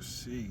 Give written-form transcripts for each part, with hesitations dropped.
see.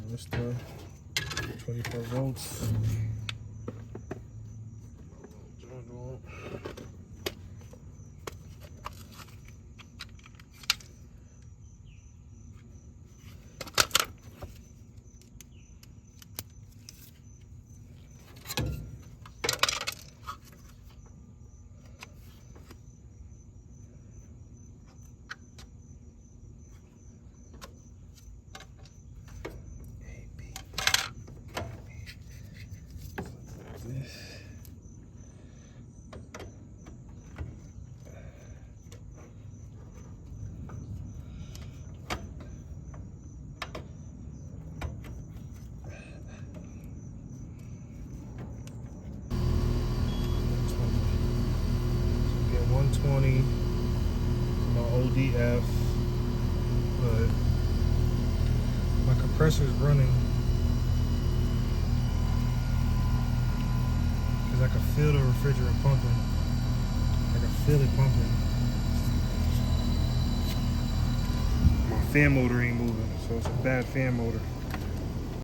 What's the 24 volts? Get 120 my ODF, but my compressor is running because I can feel the refrigerant pumping. I can feel it pumping. My fan motor ain't moving, so it's a bad fan motor.